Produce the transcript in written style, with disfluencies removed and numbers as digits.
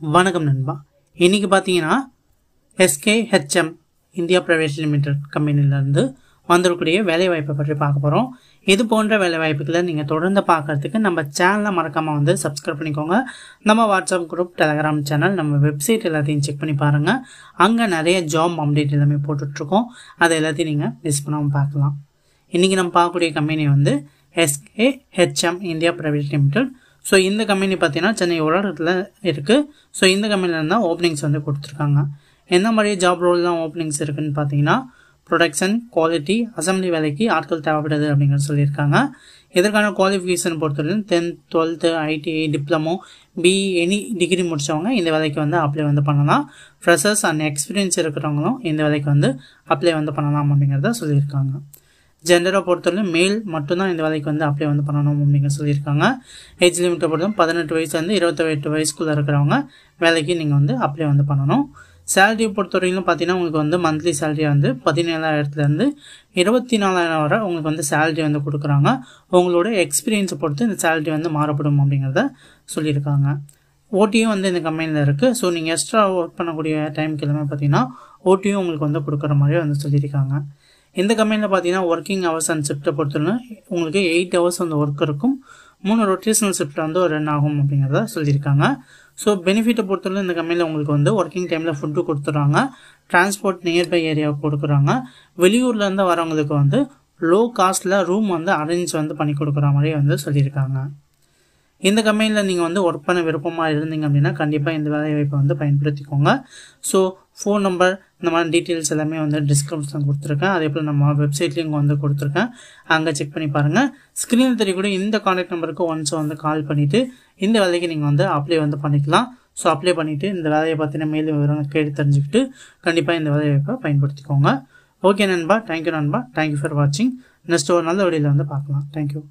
வணக்கம் நண்பா. இன்னைக்கு பார்த்தீங்கன்னா SKHM இந்தியா பிரைவேட் லிமிடெட் கம்பெனிலேருந்து வந்திருக்கக்கூடிய வேலைவாய்ப்பை பற்றி பார்க்க போகிறோம். இது போன்ற வேலைவாய்ப்புகளை நீங்கள் தொடர்ந்து பார்க்கறதுக்கு நம்ம சேனலை மறக்காமல் சப்ஸ்கிரைப் பண்ணிக்கோங்க. நம்ம வாட்ஸ்அப் குரூப், டெலகிராம் சேனல், நம்ம வெப்சைட் எல்லாத்தையும் செக் பண்ணி பாருங்கள். அங்கே நிறைய ஜாப் அப்டேட் எல்லாமே போட்டுட்ருக்கோம். அதை எல்லாத்தையும் நீங்கள் மிஸ் பண்ணாமல் பார்க்கலாம். இன்றைக்கி நம்ம பார்க்கக்கூடிய company SKHM India private limited. So இந்த கம்பெனி பார்த்தீங்கன்னா சென்னை உலகத்தில் இருக்குது. ஸோ இந்த கம்பெனியில் தான் ஓப்பனிங்ஸ் கொடுத்துருக்காங்க. எந்த மாதிரி ஜாப் ரோல்லாம் ஓப்பனிங்ஸ் இருக்குதுன்னு பார்த்தீங்கன்னா ப்ரொடக்ஷன், குவாலிட்டி, அசம்பிளி வேலைக்கு ஆட்கள் தேவைப்படுது அப்படிங்கிறது சொல்லியிருக்காங்க. இதற்கான குவாலிஃபிகேஷன் பொறுத்தவரைக்கும் 10th, 12th, ITI, diploma, BE any degree முடித்தவங்க இந்த வேலைக்கு அப்ளை பண்ணலாம். ஃப்ரெஷர்ஸ் அண்ட் எக்ஸ்பீரியன்ஸ் இருக்கிறவங்களும் இந்த வேலைக்கு அப்ளை பண்ணலாம் அப்படிங்கிறத சொல்லியிருக்காங்க. ஜெண்டரை பொறுத்தவரைக்கும் மேல் மட்டும்தான் இந்த வேலைக்கு அப்ளை பண்ணணும் அப்படிங்கிற சொல்லியிருக்காங்க. ஏஜ் லிமிட்டை பொறுத்தவரை 18 வயசுலேருந்து 28 வயசுக்குள்ளே இருக்கிறவங்க வேலைக்கு நீங்கள் அப்ளை பண்ணணும். சேலரியை பொறுத்தவரைக்கும் பார்த்தீங்கன்னா உங்களுக்கு மந்த்லி சேலரி 17,000லேருந்து 24,000 வரை உங்களுக்கு சேலரி கொடுக்குறாங்க. உங்களோட எக்ஸ்பீரியன்ஸை பொறுத்து இந்த சேலரி மாறப்படும் அப்படிங்கிறத சொல்லியிருக்காங்க. ஓட்டியும் இந்த கம்பெனியில் இருக்குது. ஸோ நீங்கள் எக்ஸ்ட்ரா ஒர்க் பண்ணக்கூடிய டைமுக்கு எல்லாமே பார்த்தீங்கன்னா ஓட்டியும் உங்களுக்கு கொடுக்குற மாதிரி சொல்லியிருக்காங்க. இந்த கம்பெனியில் பார்த்தீங்கன்னா ஒர்க்கிங் ஹவர்ஸ் அண்ட் ஷிஃப்ட்டை பொறுத்தவரை உங்களுக்கு 8 ஹவர்ஸ் ஒர்க் இருக்கும். 3 ரொட்டேஷனல் ஷிஃப்ட்டில் ரன் ஆகும் அப்படிங்கிறத சொல்லியிருக்காங்க. ஸோ பெனிஃபிட்டை பொறுத்தவரை இந்த கம்பெனியில் உங்களுக்கு ஒர்க்கிங் டைமில் ஃபுட்டு கொடுத்துட்றாங்க. டிரான்ஸ்போர்ட் நியர்பை ஏரியாவுக்கு கொடுக்குறாங்க. வெளியூர்லேருந்து வரவங்களுக்கு லோ காஸ்ட்டில் ரூம் அரேஞ்ச் பண்ணி கொடுக்குற மாதிரி சொல்லியிருக்காங்க. இந்த கம்பெனியில் நீங்கள் ஒர்க் பண்ண விருப்பமாக இருந்தீங்க அப்படின்னா கண்டிப்பாக இந்த வேலைவாய்ப்பை பயன்படுத்திக்கோங்க. ஸோ ஃபோன் நம்பர் இந்த மாதிரி டீட்டெயில்ஸ் எல்லாமே டிஸ்கிரிப்ஷன் கொடுத்துருக்கேன். அதே போல் நம்ம வெப்சைட்லேயும் கொடுத்துருக்கேன். அங்கே செக் பண்ணி பாருங்கள். ஸ்க்ரீனில் தெரியக்கூடிய இந்த கான்டாக்ட் நம்பருக்கு ஒன்ஸ் கால் பண்ணிவிட்டு இந்த வேலைக்கு நீங்கள் அப்ளை பண்ணிக்கலாம். ஸோ அப்ளை பண்ணிவிட்டு இந்த வேலையை பற்றின மேலும் விவரங்கள் கேட்டு தெரிஞ்சுக்கிட்டு கண்டிப்பாக இந்த வேலைவாய்ப்பை பயன்படுத்திக்கோங்க. ஓகே நண்பா, தேங்க்யூ நண்பா, தேங்க்யூ ஃபார் வாட்சிங். நெக்ஸ்ட் ஒரு நல்ல வீடியோவில் பார்க்கலாம். தேங்க்யூ.